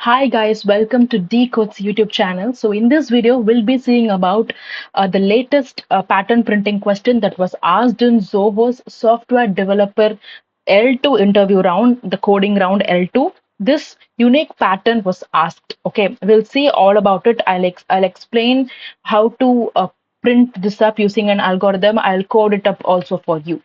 Hi guys, welcome to Decode's YouTube channel. So in this video, we'll be seeing about the latest pattern printing question that was asked in Zoho's software developer L2 interview round, the coding round L2. This unique pattern was asked. Okay, we'll see all about it. I'll explain how to print this up using an algorithm. I'll code it up also for you.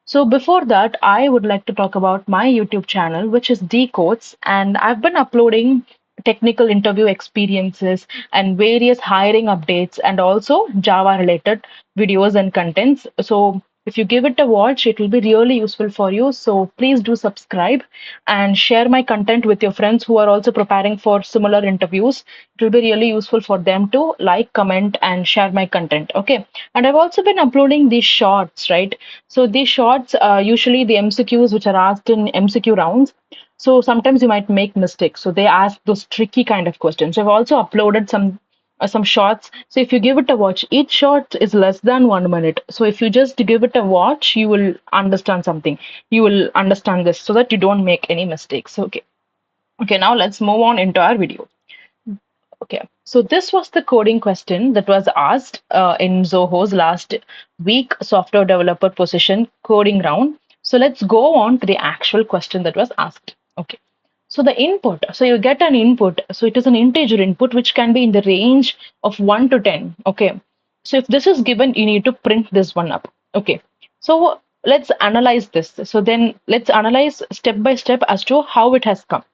So before that, I would like to talk about my YouTube channel, which is Decodes, and I've been uploading technical interview experiences and various hiring updates and also Java related videos and contents. So if you give it a watch, it will be really useful for you. So please do subscribe and share my content with your friends who are also preparing for similar interviews. It will be really useful for them to like, comment, and share my content. Okay. And I've also been uploading these shorts, right? So these shorts are usually the MCQs which are asked in MCQ rounds. So sometimes you might make mistakes. So they ask those tricky kind of questions. I've also uploaded some shorts. So if you give it a watch, each short is less than 1 minute. So if you just give it a watch, you will understand something. You will understand this so that you don't make any mistakes. Okay. Okay, now let's move on into our video. Okay, so this was the coding question that was asked in Zoho's last week software developer position coding round. So let's go on to the actual question that was asked. Okay, so the input, so you get an input. So it is an integer input which can be in the range of 1 to 10. Okay, so if this is given, you need to print this one up. Okay, so let's analyze this. So then let's analyze step by step as to how it has come.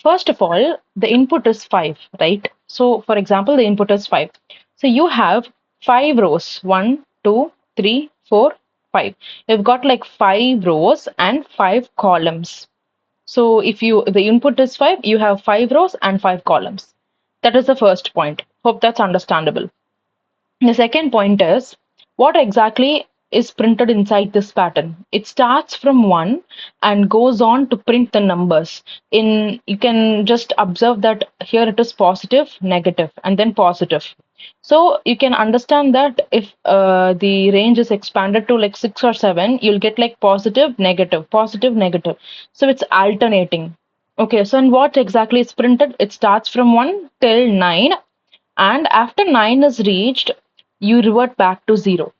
First of all, the input is 5, right? So, for example, the input is 5. So, you have 5 rows 1, 2, 3, 4, 5. You've got like 5 rows and 5 columns. So, if the input is 5, you have 5 rows and 5 columns. That is the first point. Hope that's understandable. The second point is what exactly is printed inside this pattern. It starts from 1 and goes on to print the numbers. In you can just observe that here it is positive, negative, and then positive. So you can understand that if the range is expanded to like 6 or 7, you'll get like positive, negative, positive, negative. So it's alternating. Okay, so and what exactly is printed? It starts from 1 till 9, and after 9 is reached, you revert back to 0.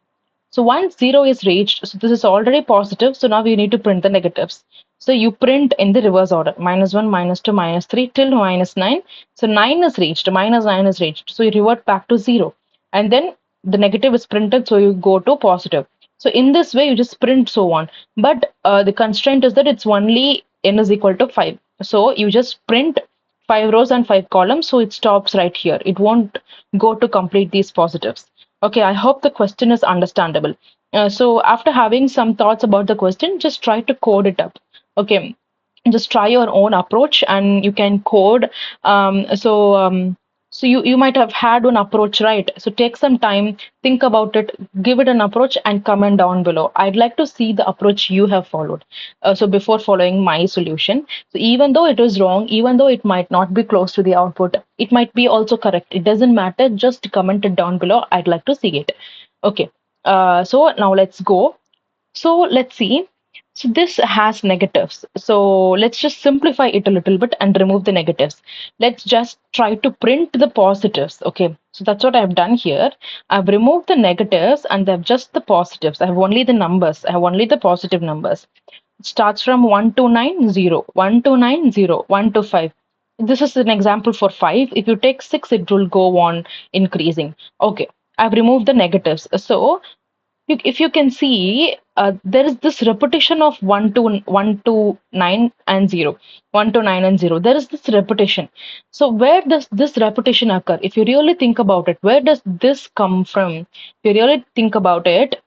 So once 0 is reached, so this is already positive, so now you need to print the negatives. So you print in the reverse order, -1, -2, -3 till -9. So 9 is reached, -9 is reached. So you revert back to 0. And then the negative is printed, so you go to positive. So in this way, you just print so on. But the constraint is that it's only n is equal to 5. So you just print 5 rows and 5 columns, so it stops right here. It won't go to complete these positives. Okay, I hope the question is understandable. So after having some thoughts about the question, just try to code it up. Okay, just try your own approach and you can code. So you might have had one approach, right? So take some time, think about it, give it an approach and comment down below. I'd like to see the approach you have followed. So before following my solution. So even though it is wrong, even though it might not be close to the output, it might be also correct. It doesn't matter. Just comment it down below. I'd like to see it. Okay. So now let's go. So let's see. So this has negatives. So let's just simplify it a little bit and remove the negatives. Let's just try to print the positives. Okay. So that's what I've done here. I've removed the negatives and they're just the positives. I have only the numbers. I have only the positive numbers. It starts from 1 to 9, 0, 1 to 9, 0, 1 to 5. This is an example for 5. If you take 6, it will go on increasing. Okay. I've removed the negatives. So if you can see, there is this repetition of 1 to 9 and 0, 1 to 9 and 0. There is this repetition. So where does this repetition occur? If you really think about it, where does this come from? If you really think about it,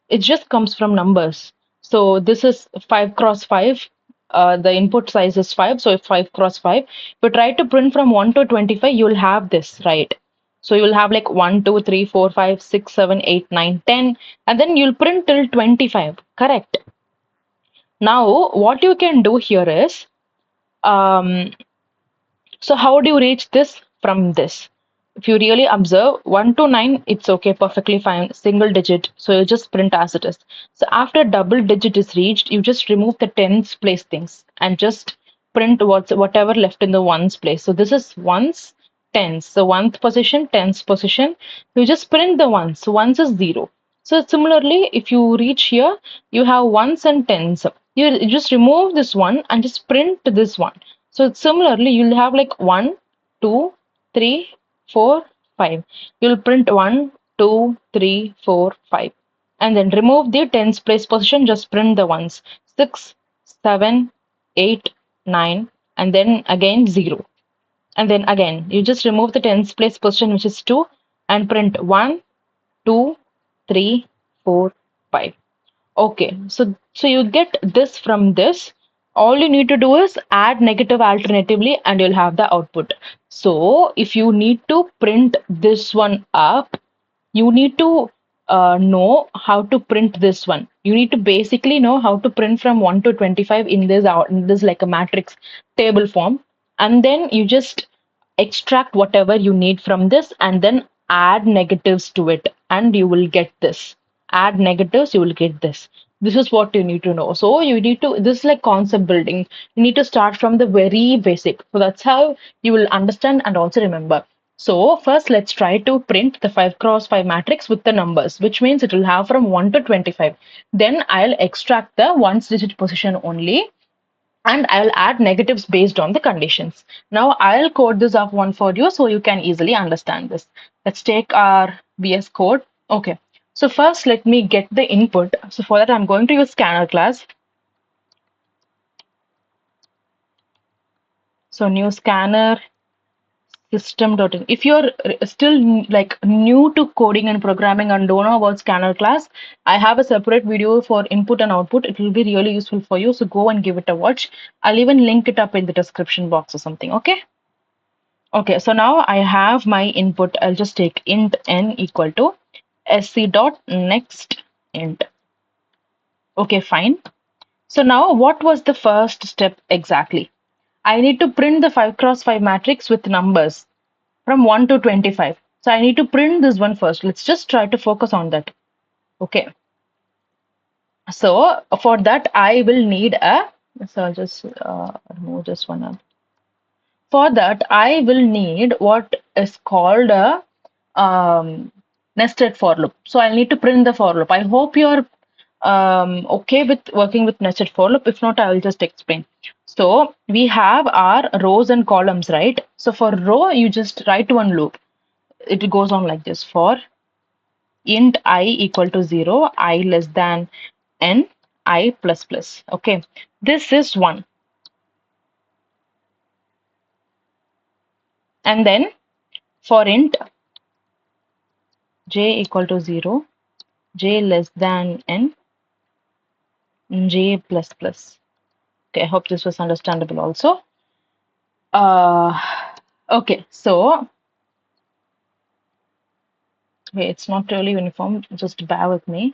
it just comes from numbers. So this is 5 cross 5. The input size is 5, so if 5 cross 5. If you try to print from 1 to 25, you'll have this, right? So you'll have like 1, 2, 3, 4, 5, 6, 7, 8, 9, 10, and then you'll print till 25, correct? Now, what you can do here is, um, so how do you reach this from this? If you really observe 1 to 9, it's okay, perfectly fine, single digit. So you just print as it is. So after double digit is reached, you just remove the tens place things and just print whatever left in the ones place. So this is ones, tens. So ones position, tens position. You just print the ones. So ones is 0. So similarly, if you reach here, you have ones and tens. You just remove this one and just print this one. So similarly, you'll have like 1, 2, 3, 4, 5. You'll print 1, 2, 3, 4, 5. And then remove the tens place position, just print the ones. 6, 7, 8, 9, and then again 0. And then again, you just remove the tens place position, which is 2, and print 1, 2, 3, 4, 5. Okay, so you get this from this. All you need to do is add negative alternatively and you'll have the output. So if you need to print this one up, you need to know how to print this one. You need to basically know how to print from 1 to 25 in this like a matrix table form, and then you just extract whatever you need from this and then add negatives to it and you will get this. Add negatives, you will get this. This is what you need to know. So you need to, this is like concept building. You need to start from the very basic. So that's how you will understand and also remember. So first let's try to print the 5 cross 5 matrix with the numbers, which means it will have from 1 to 25. Then I'll extract the ones digit position only and I'll add negatives based on the conditions. Now I'll code this up one for you so you can easily understand this. Let's take our VS Code. Okay. So first let me get the input. So for that I'm going to use scanner class. So new scanner system.in. If you're still like new to coding and programming and don't know about scanner class, I have a separate video for input and output. It will be really useful for you. So go and give it a watch. I'll even link it up in the description box or something. Okay. Okay. So now I have my input. I'll just take int n equal to sc dot next int. Okay, fine. So now what was the first step exactly? I need to print the 5 cross 5 matrix with numbers from 1 to 25. So I need to print this one first. Let's just try to focus on that. Okay. So for that, I will need a, so I'll just remove this one up. For that, I will need what is called a nested for loop. So I'll need to print the for loop. I hope you're okay with working with nested for loop. If not, I will just explain. So we have our rows and columns, right? So for row, you just write one loop. It goes on like this: for int I equal to 0, I less than n, I plus plus. Okay, this is 1. And then for int j equal to 0, j less than n, j plus plus. Okay, I hope this was understandable also. Okay, so okay, it's not really uniform, just bear with me.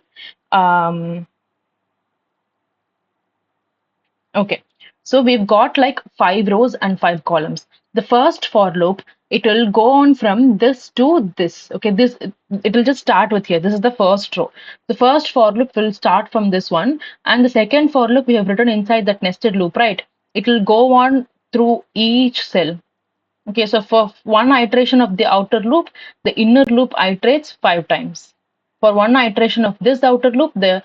Okay, so we've got like 5 rows and 5 columns. The first for loop, it will go on from this to this. Okay, this it will just start with here. This is the first row. The first for loop will start from this one, and the second for loop we have written inside that nested loop, right? It will go on through each cell. Okay, so for one iteration of the outer loop, the inner loop iterates 5 times. For one iteration of this outer loop, the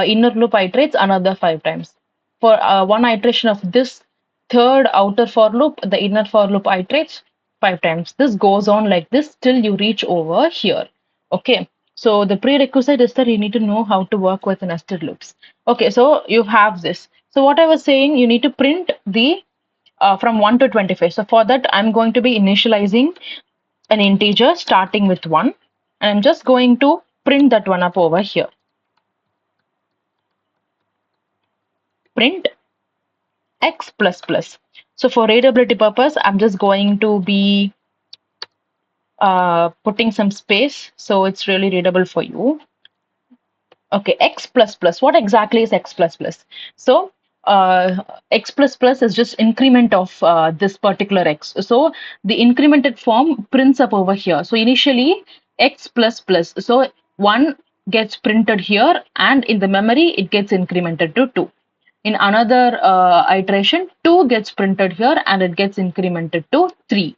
inner loop iterates another 5 times. For one iteration of this third outer for loop, the inner for loop iterates 5 times. This goes on like this till you reach over here. Okay, so the prerequisite is that you need to know how to work with nested loops. Okay, so you have this. So what I was saying, you need to print the from 1 to 25. So for that, I'm going to be initializing an integer starting with 1. And I'm just going to print that one up over here. Print x plus plus. So for readability purpose, I'm just going to be putting some space so it's really readable for you. Okay, x plus plus. What exactly is x plus plus? So x plus plus is just increment of this particular x. So the incremented form prints up over here. So initially x plus plus. So 1 gets printed here and in the memory it gets incremented to 2. In another iteration, 2 gets printed here and it gets incremented to 3.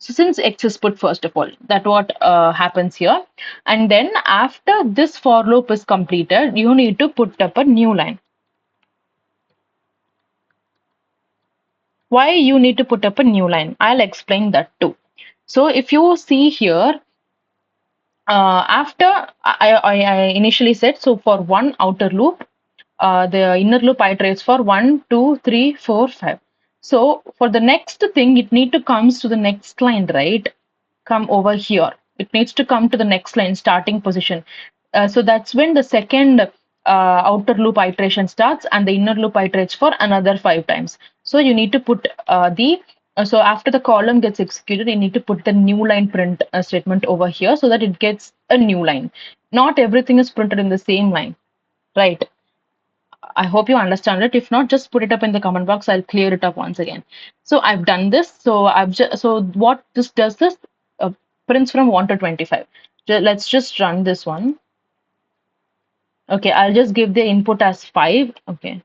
So since x is put first of all, that what happens here. And then after this for loop is completed, you need to put up a new line. Why you need to put up a new line? I'll explain that too. So if you see here, after I initially said, so for one outer loop, the inner loop iterates for 1, 2, 3, 4, 5. So for the next thing, it need to comes to the next line, right? Come over here. It needs to come to the next line, starting position. So that's when the second outer loop iteration starts and the inner loop iterates for another 5 times. So you need to put so after the column gets executed, you need to put the new line print statement over here so that it gets a new line. Not everything is printed in the same line, right? I hope you understand it. If not, just put it up in the comment box. I'll clear it up once again. So I've done this. So so what this does this uh, prints from 1 to 25. Let's just run this one. Okay, I'll just give the input as 5. Okay.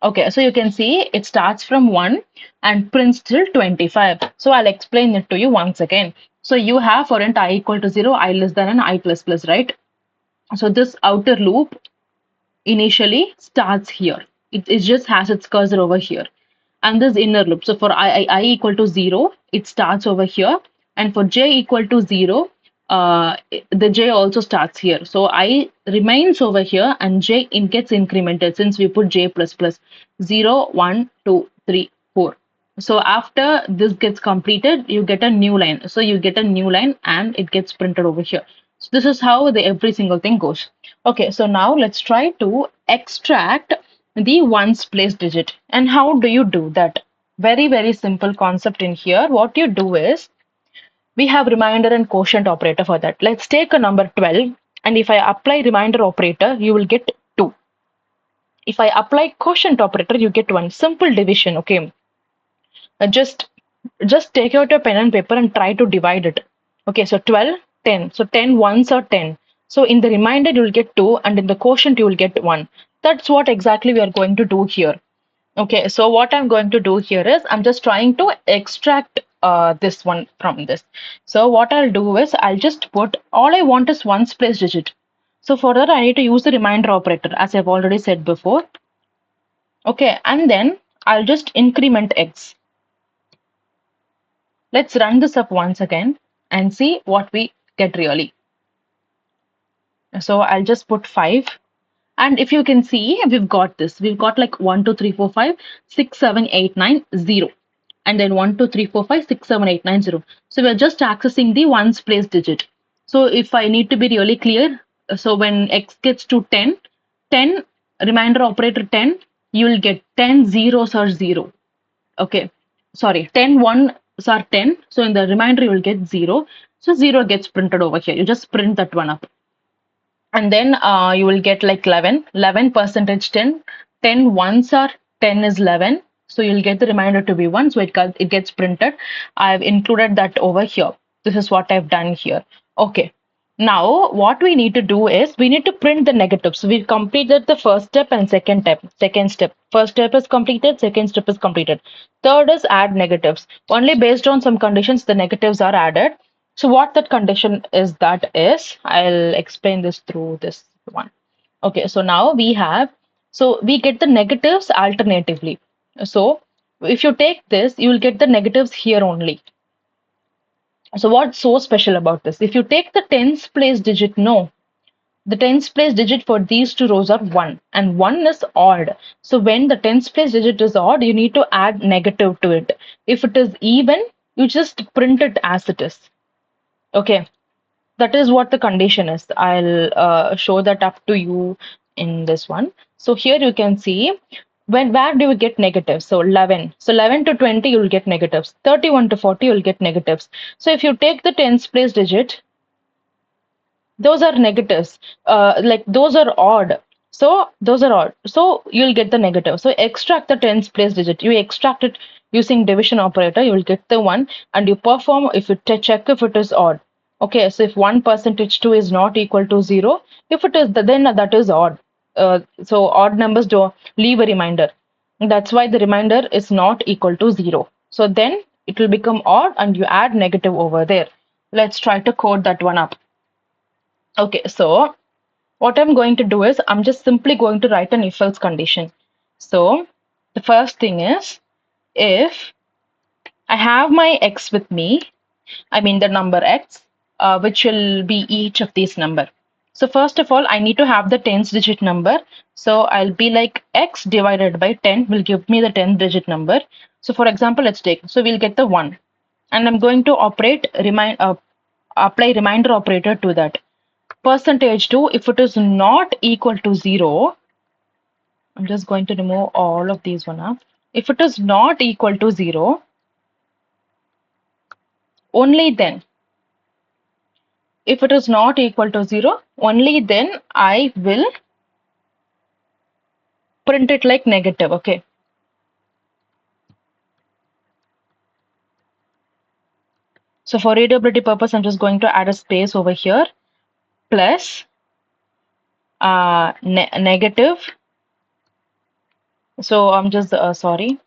Okay, so you can see it starts from 1 and prints till 25. So I'll explain it to you once again. So you have for int I equal to 0, I less than and I plus plus, right? So this outer loop initially starts here. It just has its cursor over here. And this inner loop. So for I equal to 0, it starts over here. And for j equal to 0, the j also starts here. So I remains over here and j gets incremented since we put j plus plus 0, 1, 2, 3, 4. So after this gets completed, you get a new line. So you get a new line and it gets printed over here. So this is how the every single thing goes. Okay, so now let's try to extract the ones place digit. And how do you do that? Very, very simple concept in here. What you do is we have reminder and quotient operator for that. Let's take a number 12, and if I apply reminder operator, you will get 2. If I apply quotient operator, you get 1. Simple division, okay? Just take out your pen and paper and try to divide it. Okay, so 12, 10. So 10 ones are 10. So in the remainder, you will get 2, and in the quotient, you will get 1. That's what exactly we are going to do here. Okay, so what I'm going to do here is I'm just trying to extract this one from this. So what I'll do is I'll just put all I want is ones place digit. So for that, I need to use the reminder operator as I've already said before. Okay, and then I'll just increment x. Let's run this up once again and see what we get really. So I'll just put 5. And if you can see, we've got this. We've got like 1, 2, 3, 4, 5, 6, 7, 8, 9, 0. And then 1, 2, 3, 4, 5, 6, 7, 8, 9, 0. So we're just accessing the ones place digit. So if I need to be really clear, so when x gets to 10, 10, reminder operator 10, you'll get 10 zeros are 0. Okay, sorry, 10 ones are 10. So in the remainder, you will get 0. So 0 gets printed over here. You just print that one up. And then you will get like 11 percentage 10. 10 ones are 10 is 11. So you'll get the remainder to be 1. So it gets printed. I've included that over here. This is what I've done here. Okay. Now, what we need to do is we need to print the negatives. So we've completed the first step and second step. Second step. First step is completed. Second step is completed. Third is add negatives. Only based on some conditions, the negatives are added. So what that condition is, that is, I'll explain this through this one. Okay, so now we have, so we get the negatives alternatively. So if you take this, you will get the negatives here only. So what's so special about this? If you take the tens place digit, no, the tens place digit for these two rows are 1 and 1 is odd. So when the tens place digit is odd, you need to add negative to it. If it is even, you just print it as it is. Okay, that is what the condition is. I'll show that up to you in this one. So here you can see where do you get negatives? So 11. So 11 to 20 you'll get negatives. 31 to 40 you'll get negatives. So if you take the tens place digit, those are negatives. Like those are odd. So those are odd. So you'll get the negative. So extract the tens place digit. You extract it using division operator. You will get the 1 and you perform if you check if it is odd. Okay, so if 1 percentage 2 is not equal to 0, if it is, then that is odd. so odd numbers do leave a reminder. That's why the reminder is not equal to 0. So then it will become odd and you add negative over there. Let's try to code that one up. Okay, so what I'm going to do is I'm just simply going to write an if else condition. So the first thing is, if I have my x with me, I mean the number x, which will be each of these number. So first of all, I need to have the tens digit number. So I'll be like x divided by 10 will give me the 10th digit number. So for example, let's take, so we'll get the 1. And I'm going to apply reminder operator to that. Percentage 2, if it is not equal to 0, I'm just going to remove all of these one up. If it is not equal to 0, only then, if it is not equal to 0, only then I will print it like negative. Okay. So for readability purpose, I'm just going to add a space over here, plus negative. So I'm just, sorry,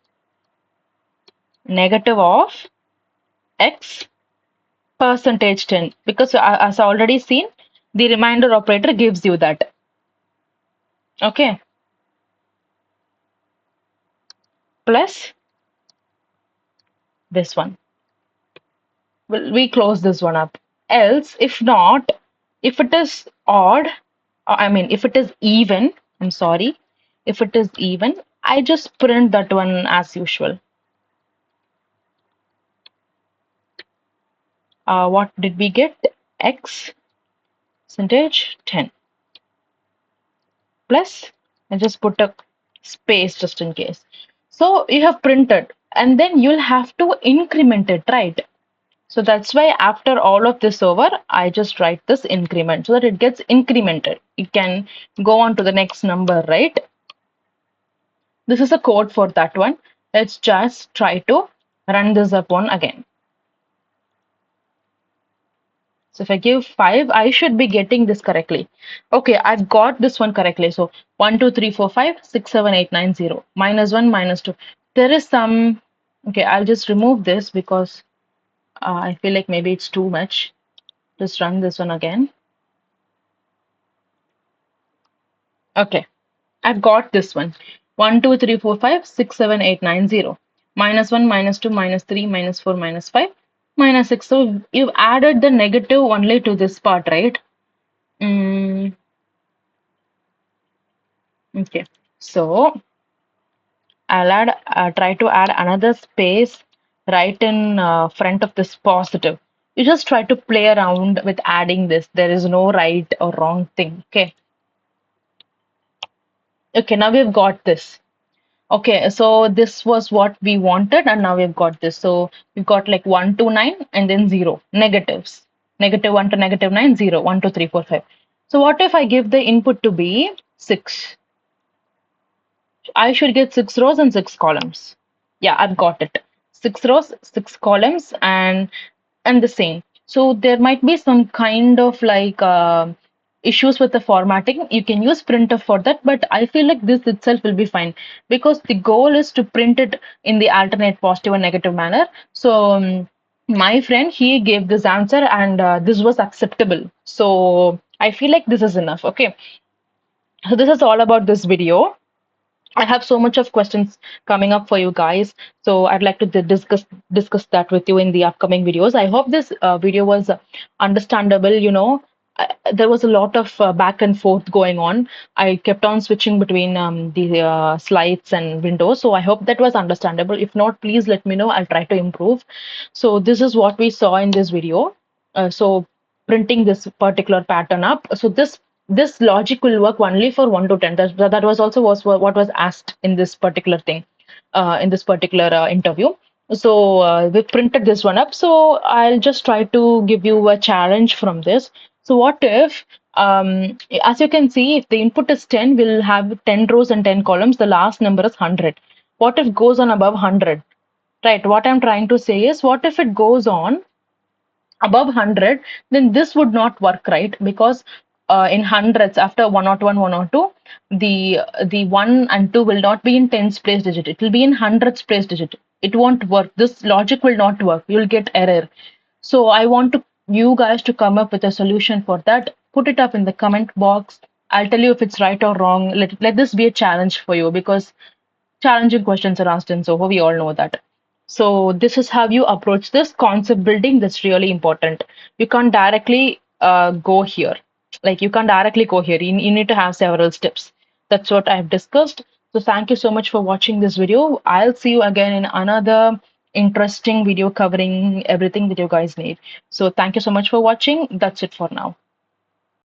negative of x percentage 10, because as I already seen, the reminder operator gives you that. Okay. Plus this one. We close this one up. Else, if not, if it is odd, I mean, if it is even, I'm sorry, if it is even, I just print that one as usual. What did we get? X percentage 10 plus, I just put a space just in case. So you have printed, and then you'll have to increment it, right? So that's why after all of this over, I just write this increment so that it gets incremented. It can go on to the next number, right? This is a code for that one. Let's just try to run this up one again. So if I give 5, I should be getting this correctly. Okay, I've got this one correctly. So 1, 2, 3, 4, 5, 6, 7, 8, 9, 0. Minus 1, minus 2. There is some, okay, I'll just remove this because I feel like maybe it's too much. Just run this one again. Okay, I've got this one. 1, 2, 3, 4, 5, 6, 7, 8, 9, 0. Minus 1, minus 2, minus 3, minus 4, minus 5, minus 6. So you've added the negative only to this part, right? Okay, so I'll add, try to add another space right in front of this positive. You just try to play around with adding this. There is no right or wrong thing. Okay. Okay, now we've got this. Okay, so this was what we wanted, and now we've got this. So we've got like 1 to 9 and then 0 negatives. Negative 1 to negative 9, 0, 1, 2, 3, 4, 5. So what if I give the input to be 6? I should get 6 rows and 6 columns. Yeah, I've got it. 6 rows, 6 columns, and the same. So there might be some kind of like issues with the formatting. You can use printf for that, but I feel like this itself will be fine because the goal is to print it in the alternate positive and negative manner. So my friend, he gave this answer and this was acceptable. So I feel like this is enough. Okay. So this is all about this video. I have so much of questions coming up for you guys, so I'd like to discuss that with you in the upcoming videos. I hope this video was understandable. There was a lot of back and forth going on. I kept on switching between the slides and windows, so I hope that was understandable. If not, please let me know. I'll try to improve. So this is what we saw in this video. So printing this particular pattern up. So this logic will work only for 1 to 10. That was also what was asked in this particular thing, in this particular interview. So we printed this one up. So I'll just try to give you a challenge from this. So what if, as you can see, if the input is 10, we'll have 10 rows and 10 columns. The last number is 100. What if goes on above 100? Right. What I'm trying to say is, what if it goes on above 100, then this would not work, right? Because in hundreds after 101, 102, the 1 and 2 will not be in tens place digit. It will be in hundreds place digit. It won't work. This logic will not work. You'll get error. So I want to you guys to come up with a solution for that. Put it up in the comment box. I'll tell you if it's right or wrong. Let this be a challenge for you, because challenging questions are asked in Zoho. We all know that. So this is how you approach this concept building. That's really important. You can't directly go here. Like you can't directly go here. You need to have several steps. That's what I've discussed. So thank you so much for watching this video. I'll see you again in another interesting video covering everything that you guys need. So thank you so much for watching. That's it for now.